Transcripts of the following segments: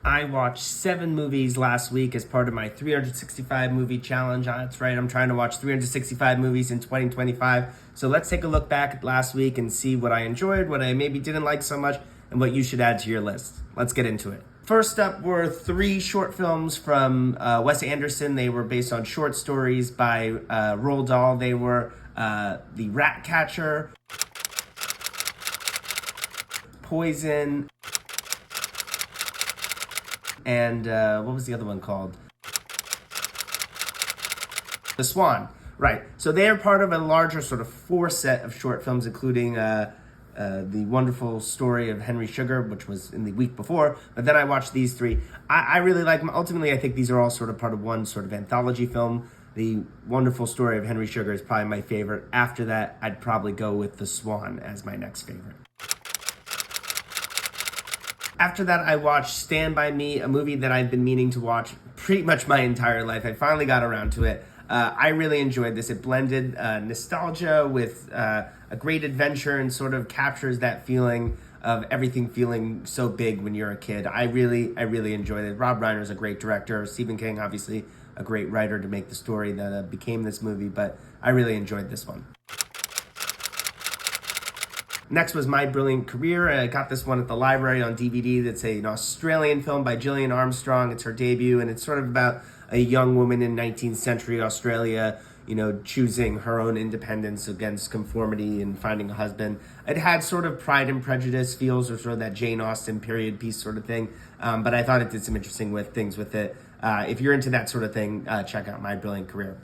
I watched 7 movies last week as part of my 365 movie challenge. That's right, I'm trying to watch 365 movies in 2025. So let's take a look back at last week and see what I enjoyed, what I maybe didn't like so much, and what you should add to your list. Let's get into it. First up were 3 short films from Wes Anderson. They were based on short stories by Roald Dahl. They were The Rat Catcher, Poison, and what was the other one called? The Swan. Right. So they are part of a larger sort of 4 set of short films, including The Wonderful Story of Henry Sugar, which was in the week before. But then I watched these 3. I really like them. Ultimately, I think these are all sort of part of one sort of anthology film. The Wonderful Story of Henry Sugar is probably my favorite. After that, I'd probably go with The Swan as my next favorite. After that, I watched Stand By Me, a movie that I've been meaning to watch pretty much my entire life. I finally got around to it. I really enjoyed this. It blended nostalgia with a great adventure and sort of captures that feeling of everything feeling so big when you're a kid. I really enjoyed it. Rob Reiner's a great director. Stephen King, obviously, a great writer to make the story that became this movie, but I really enjoyed this one. Next was My Brilliant Career. I got this one at the library on DVD. That's an Australian film by Gillian Armstrong. It's her debut, and it's sort of about a young woman in 19th century Australia, choosing her own independence against conformity and finding a husband. It had sort of Pride and Prejudice feels, or sort of that Jane Austen period piece sort of thing, but I thought it did some interesting things with it. If you're into that sort of thing, check out My Brilliant Career.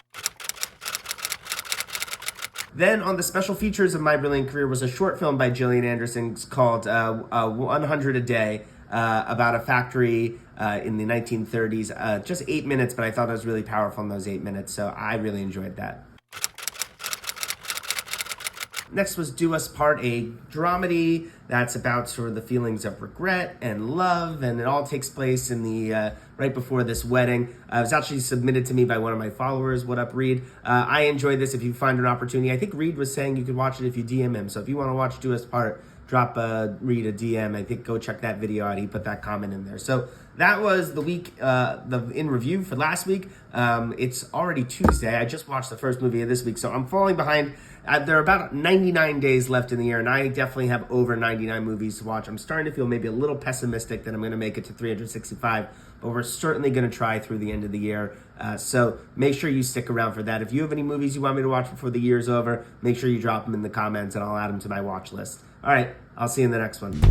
Then on the special features of My Brilliant Career was a short film by Gillian Anderson called 100 a Day, about a factory in the 1930s. Just 8 minutes, but I thought it was really powerful in those 8 minutes, so I really enjoyed that. Next was Do Us Part, a dramedy that's about sort of the feelings of regret and love, and it all takes place in the right before this wedding. It was actually submitted to me by one of my followers. What up, Reed? I enjoyed this. If you find an opportunity, I think Reed was saying you could watch it if you DM him. So if you want to watch Do Us Part, drop Reed a DM. I think go check that video out. He put that comment in there. So that was the week in review for last week. It's already Tuesday. I just watched the first movie of this week, so I'm falling behind. There are about 99 days left in the year, and I definitely have over 99 movies to watch. I'm starting to feel maybe a little pessimistic that I'm going to make it to 365, but we're certainly going to try through the end of the year. So make sure you stick around for that. If you have any movies you want me to watch before the year's over, make sure you drop them in the comments, and I'll add them to my watch list. All right, I'll see you in the next one.